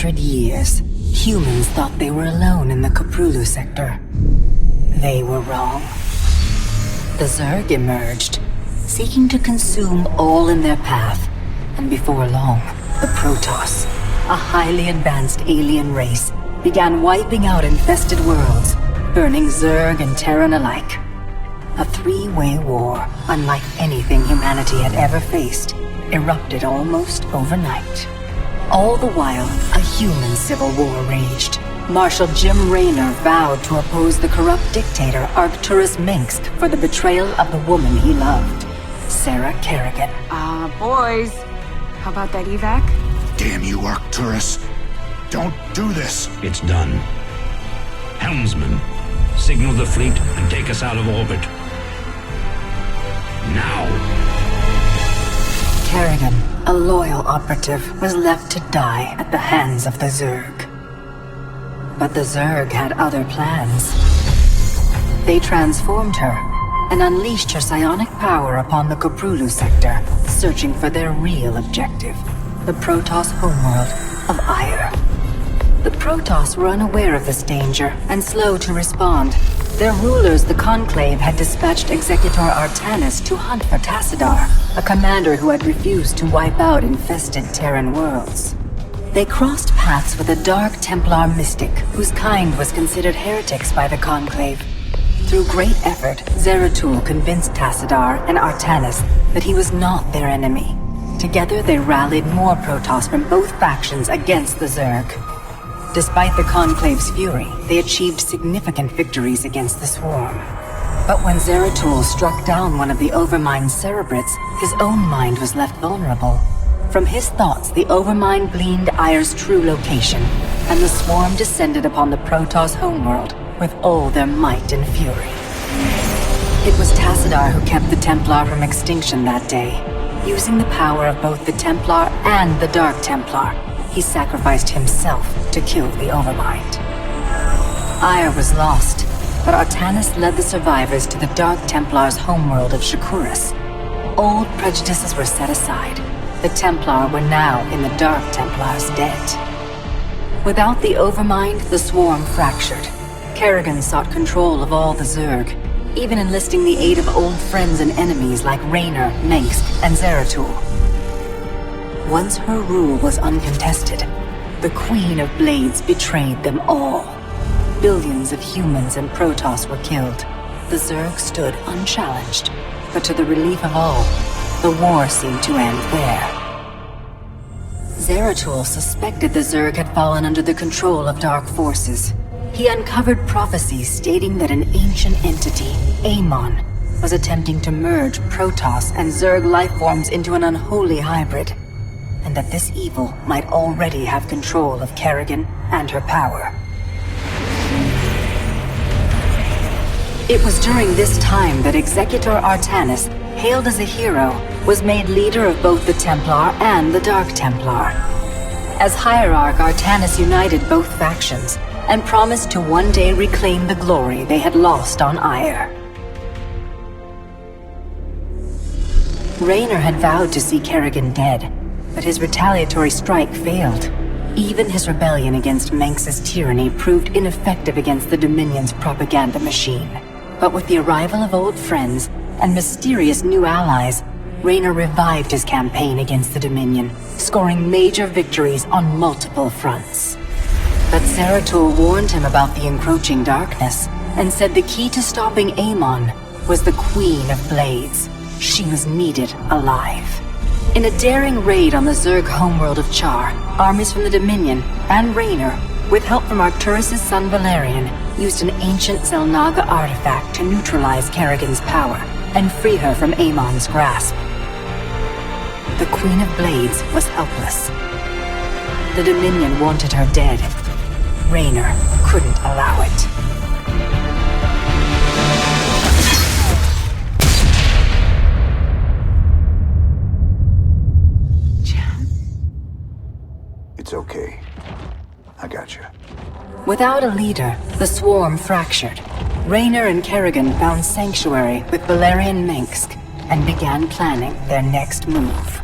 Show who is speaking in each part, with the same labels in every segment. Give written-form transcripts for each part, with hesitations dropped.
Speaker 1: 100 years, humans thought they were alone in the Koprulu sector. They were wrong. The Zerg emerged, seeking to consume all in their path, and before long, the Protoss, a highly advanced alien race, began wiping out infested worlds, burning Zerg and Terran alike. A three-way war, unlike anything humanity had ever faced, erupted almost overnight. All the while, a human civil war raged. Marshal Jim Raynor vowed to oppose the corrupt dictator Arcturus Mengsk for the betrayal of the woman he loved, Sarah Kerrigan.
Speaker 2: Boys, how about that evac?
Speaker 3: Damn you, Arcturus. Don't do this.
Speaker 4: It's done. Helmsman, signal the fleet and take us out of orbit. Now!
Speaker 1: Kerrigan, a loyal operative, was left to die at the hands of the Zerg. But the Zerg had other plans. They transformed her and unleashed her psionic power upon the Koprulu sector, searching for their real objective, the Protoss homeworld of Aiur. The Protoss were unaware of this danger and slow to respond. Their rulers, the Conclave, had dispatched Executor Artanis to hunt for Tassadar, a commander who had refused to wipe out infested Terran worlds. They crossed paths with a Dark Templar mystic whose kind was considered heretics by the Conclave. Through great effort, Zeratul convinced Tassadar and Artanis that he was not their enemy. Together they rallied more Protoss from both factions against the Zerg. Despite the Conclave's fury, they achieved significant victories against the Swarm. But when Zeratul struck down one of the Overmind's Cerebrates, his own mind was left vulnerable. From his thoughts, the Overmind gleaned Aiur's true location, and the Swarm descended upon the Protoss homeworld with all their might and fury. It was Tassadar who kept the Templar from extinction that day. Using the power of both the Templar and the Dark Templar, he sacrificed himself to kill the Overmind. Aiur was lost, but Artanis led the survivors to the Dark Templar's homeworld of Shakuras. Old prejudices were set aside. The Templar were now in the Dark Templar's debt. Without the Overmind, the Swarm fractured. Kerrigan sought control of all the Zerg, even enlisting the aid of old friends and enemies like Raynor, Mengsk, and Zeratul. Once her rule was uncontested, the Queen of Blades betrayed them all. Billions of humans and Protoss were killed. The Zerg stood unchallenged, but to the relief of all, the war seemed to end there. Zeratul suspected the Zerg had fallen under the control of dark forces. He uncovered prophecies stating that an ancient entity, Amon, was attempting to merge Protoss and Zerg lifeforms into an unholy hybrid, and that this evil might already have control of Kerrigan and her power. It was during this time that Executor Artanis, hailed as a hero, was made leader of both the Templar and the Dark Templar. As Hierarch, Artanis united both factions and promised to one day reclaim the glory they had lost on Aiur. Raynor had vowed to see Kerrigan dead, but his retaliatory strike failed. Even his rebellion against Mengsk's tyranny proved ineffective against the Dominion's propaganda machine. But with the arrival of old friends and mysterious new allies, Raynor revived his campaign against the Dominion, scoring major victories on multiple fronts. But Zeratul warned him about the encroaching darkness, and said the key to stopping Amon was the Queen of Blades. She was needed alive. In a daring raid on the Zerg homeworld of Char, armies from the Dominion and Raynor, with help from Arcturus' son Valerian, used an ancient Xel'Naga artifact to neutralize Kerrigan's power and free her from Amon's grasp. The Queen of Blades was helpless. The Dominion wanted her dead. Raynor couldn't allow it.
Speaker 3: It's okay. I got you.
Speaker 1: Without a leader, the Swarm fractured. Raynor and Kerrigan found sanctuary with Valerian Mengsk and began planning their next move.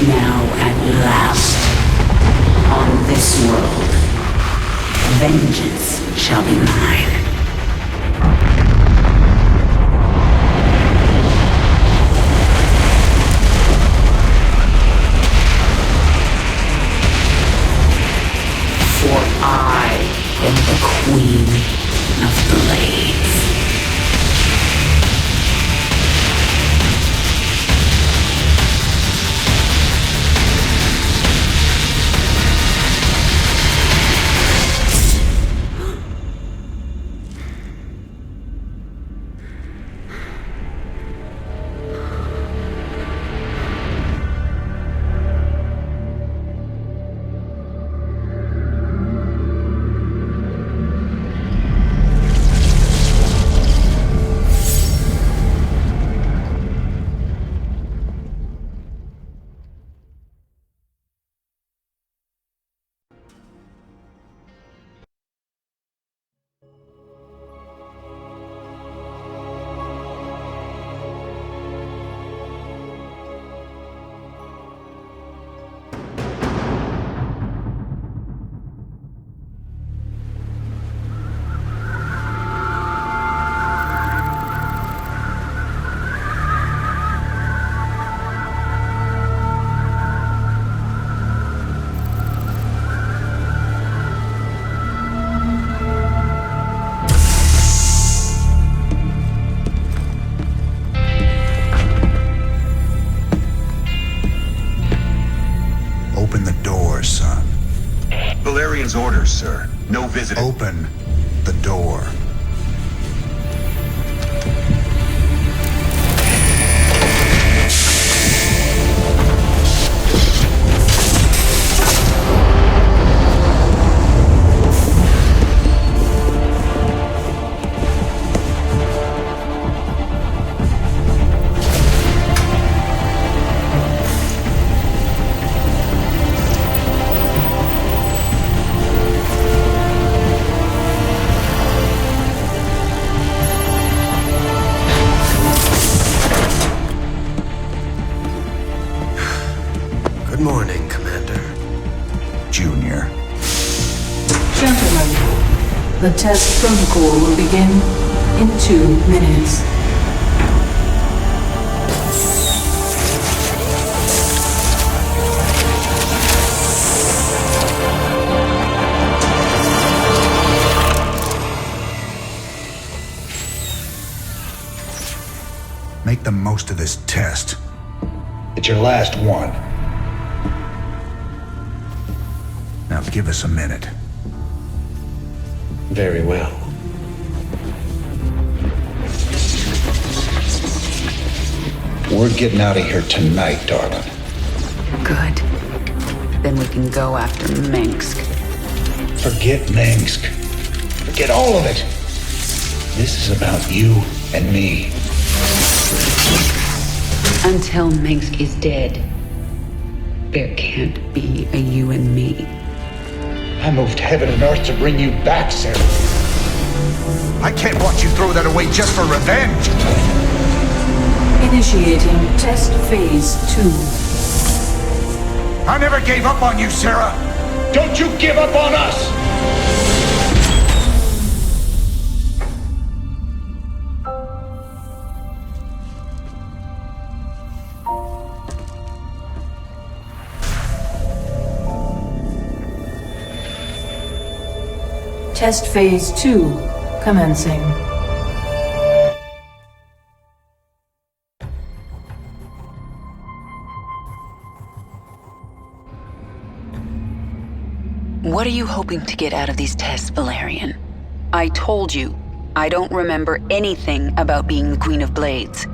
Speaker 5: Now at last, on this world, vengeance shall be mine. For I am the Queen of Blades.
Speaker 3: Open the door, son.
Speaker 6: Valerian's orders, sir. No visitor.
Speaker 3: Open the door.
Speaker 7: Good morning, Commander.
Speaker 3: Junior.
Speaker 8: Gentlemen, the test protocol will begin in 2 minutes.
Speaker 3: Make the most of this test. It's your last one. Now give us a minute.
Speaker 7: Very well.
Speaker 3: We're getting out of here tonight, darling.
Speaker 2: Good. Then we can go after Minsk.
Speaker 3: Forget Minsk. Forget all of it. This is about you and me.
Speaker 2: Until Minsk is dead, there can't be a you and me.
Speaker 3: I moved heaven and earth to bring you back, Sarah. I can't watch you throw that away just for revenge.
Speaker 8: Initiating test phase 2.
Speaker 3: I never gave up on you, Sarah. Don't you give up on us.
Speaker 8: Test Phase 2 commencing.
Speaker 2: What are you hoping to get out of these tests, Valerian? I told you, I don't remember anything about being the Queen of Blades.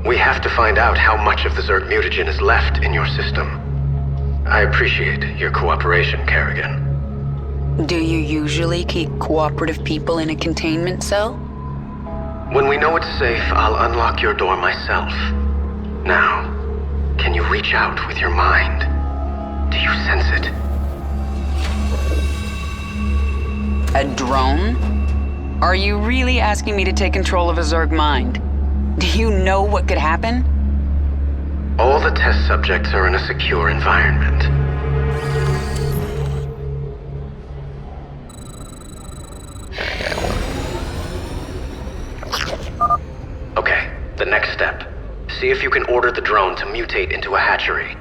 Speaker 7: We have to find out how much of the Zerg mutagen is left in your system. I appreciate your cooperation, Kerrigan.
Speaker 2: Do you usually keep cooperative people in a containment cell?
Speaker 7: When we know it's safe, I'll unlock your door myself. Now, can you reach out with your mind? Do you sense it?
Speaker 2: A drone? Are you really asking me to take control of a Zerg mind? Do you know what could happen?
Speaker 7: All the test subjects are in a secure environment. Okay, the next step. See if you can order the drone to mutate into a hatchery.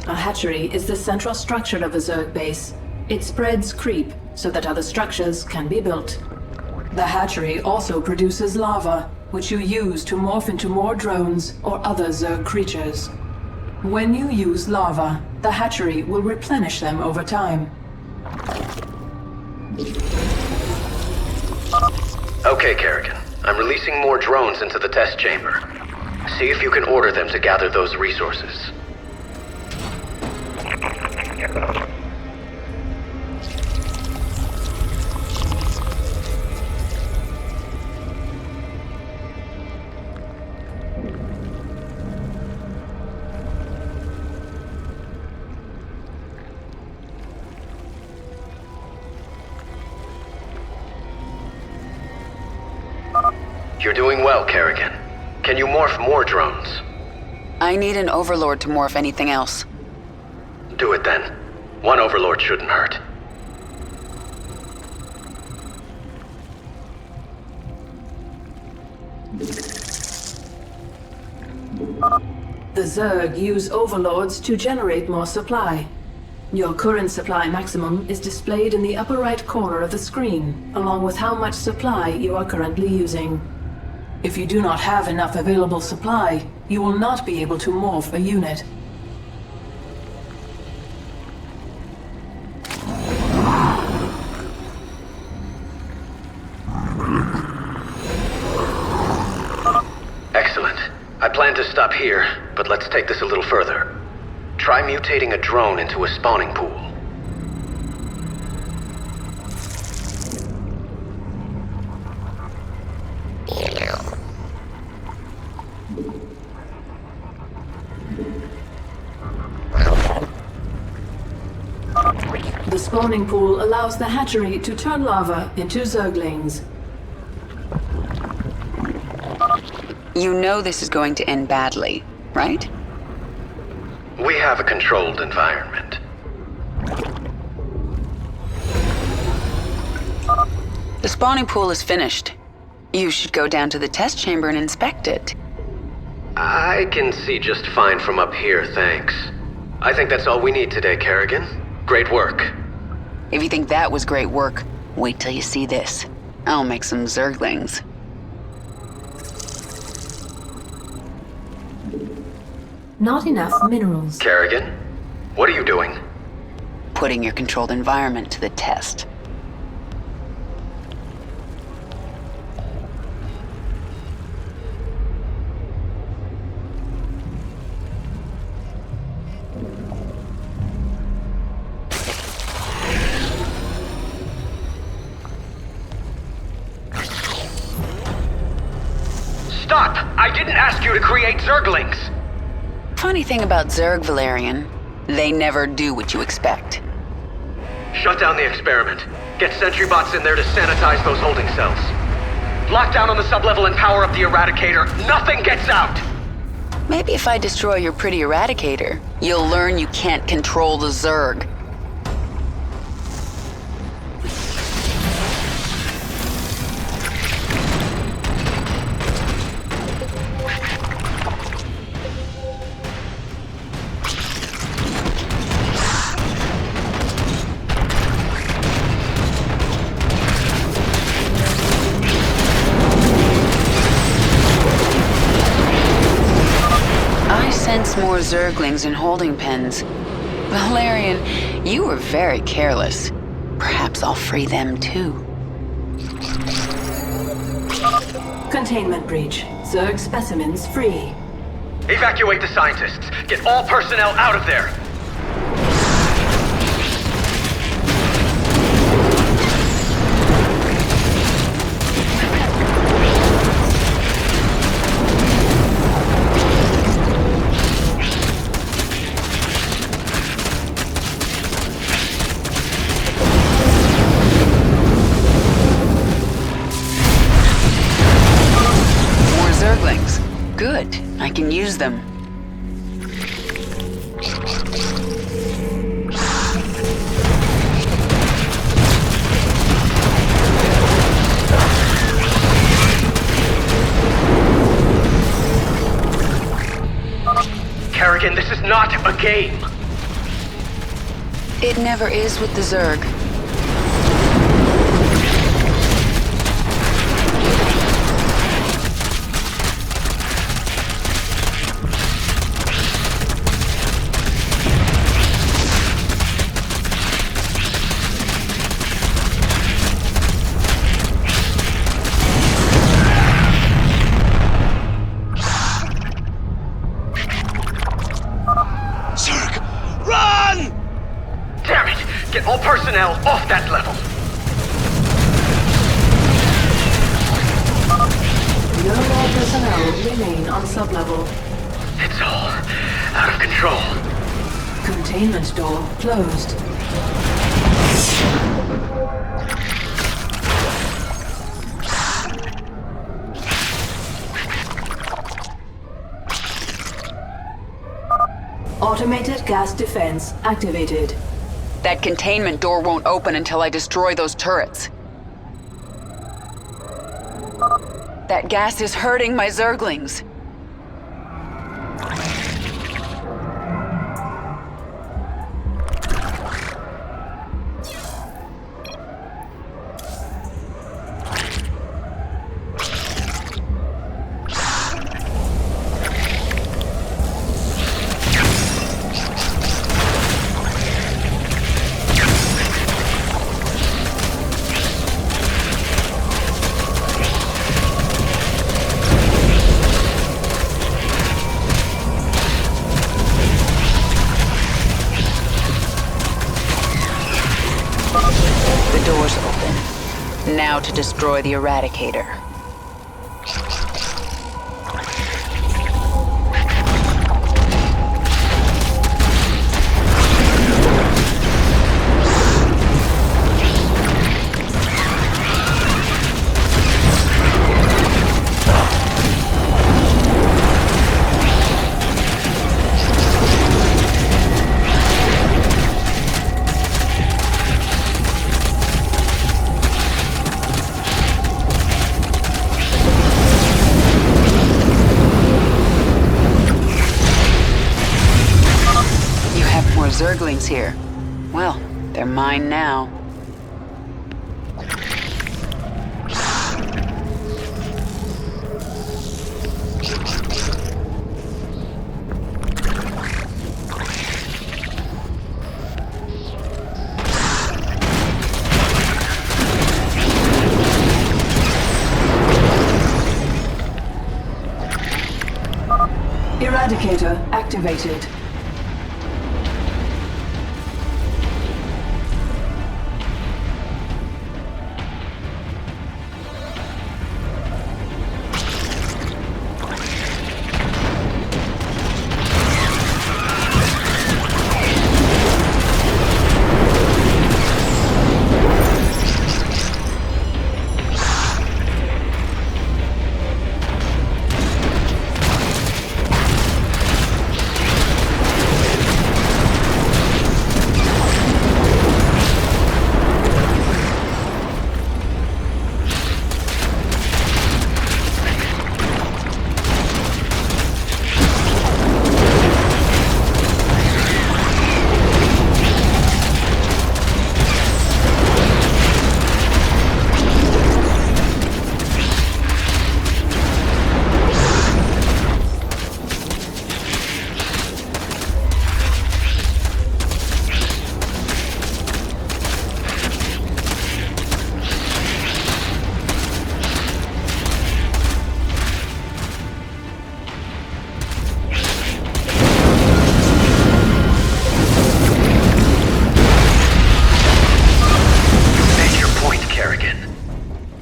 Speaker 8: A hatchery is the central structure of a Zerg base. It spreads creep so that other structures can be built. The hatchery also produces lava, which you use to morph into more drones or other Zerg creatures. When you use lava, the hatchery will replenish them over time.
Speaker 7: Okay, Kerrigan. I'm releasing more drones into the test chamber. See if you can order them to gather those resources. You're doing well, Kerrigan. Can you morph more drones?
Speaker 2: I need an overlord to morph anything else.
Speaker 7: Do it then. One overlord shouldn't hurt.
Speaker 8: The Zerg use overlords to generate more supply. Your current supply maximum is displayed in the upper right corner of the screen, along with how much supply you are currently using. If you do not have enough available supply, you will not be able to morph a unit.
Speaker 7: Excellent. I plan to stop here, but let's take this a little further. Try mutating a drone into a spawning pool.
Speaker 8: The spawning pool allows the hatchery to turn lava into Zerglings.
Speaker 2: You know this is going to end badly, right?
Speaker 7: We have a controlled environment.
Speaker 2: The spawning pool is finished. You should go down to the test chamber and inspect it.
Speaker 7: I can see just fine from up here, thanks. I think that's all we need today, Kerrigan. Great work.
Speaker 2: If you think that was great work, wait till you see this. I'll make some Zerglings.
Speaker 8: Not enough minerals.
Speaker 7: Kerrigan, what are you doing?
Speaker 2: Putting your controlled environment to the test.
Speaker 7: Stop! I didn't ask you to create Zerglings!
Speaker 2: Funny thing about Zerg, Valerian, they never do what you expect.
Speaker 7: Shut down the experiment. Get sentry bots in there to sanitize those holding cells. Lock down on the sublevel and power up the Eradicator. Nothing gets out!
Speaker 2: Maybe if I destroy your pretty Eradicator, you'll learn you can't control the Zerg. more Zerglings in holding pens. Valerian, you were very careless. Perhaps I'll free them too.
Speaker 8: Containment breach. Zerg specimens free.
Speaker 7: Evacuate the scientists. Get all personnel out of there.
Speaker 2: Good. I can use them.
Speaker 7: Kerrigan, this is not a game.
Speaker 2: It never is with the Zerg.
Speaker 7: All personnel off that level.
Speaker 8: No more personnel remain on sublevel.
Speaker 7: It's all out of control.
Speaker 8: Containment door closed. Automated gas defense activated.
Speaker 2: That containment door won't open until I destroy those turrets. That gas is hurting my Zerglings. Now to destroy the Eradicator. Zerglings here. Well, they're mine now.
Speaker 8: Eradicator activated.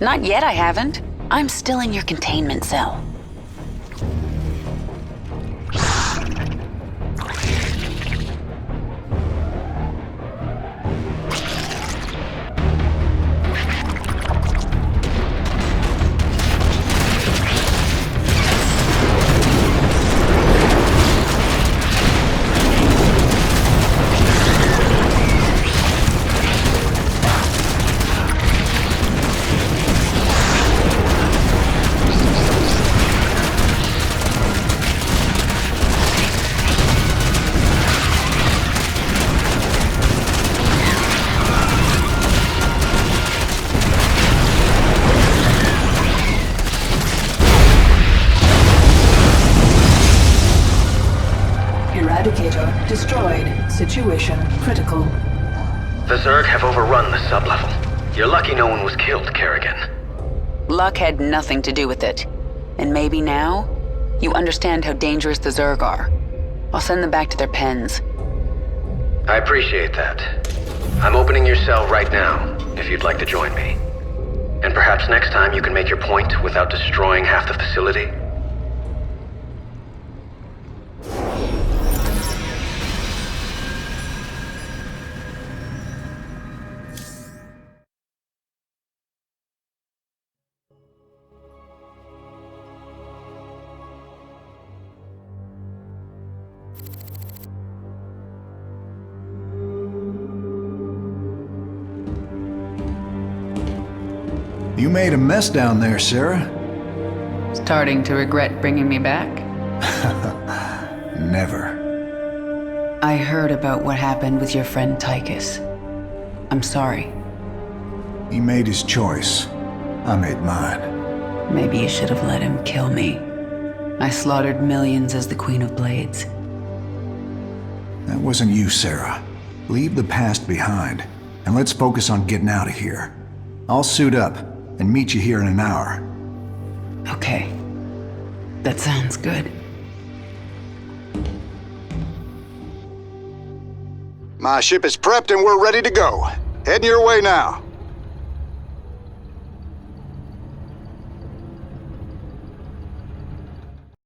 Speaker 2: Not yet, I haven't. I'm still in your containment cell.
Speaker 8: Eradicator destroyed. Situation critical.
Speaker 7: The Zerg have overrun the sublevel. You're lucky no one was killed, Kerrigan.
Speaker 2: Luck had nothing to do with it. And maybe now, you understand how dangerous the Zerg are. I'll send them back to their pens.
Speaker 7: I appreciate that. I'm opening your cell right now, if you'd like to join me. And perhaps next time you can make your point without destroying half the facility.
Speaker 9: You made a mess down there, Sarah.
Speaker 2: Starting to regret bringing me back?
Speaker 9: Never.
Speaker 2: I heard about what happened with your friend Tychus. I'm sorry.
Speaker 9: He made his choice. I made mine.
Speaker 2: Maybe you should have let him kill me. I slaughtered millions as the Queen of Blades.
Speaker 9: That wasn't you, Sarah. Leave the past behind, and let's focus on getting out of here. I'll suit up and meet you here in an hour.
Speaker 2: Okay. That sounds good.
Speaker 10: My ship is prepped and we're ready to go. Heading your way now.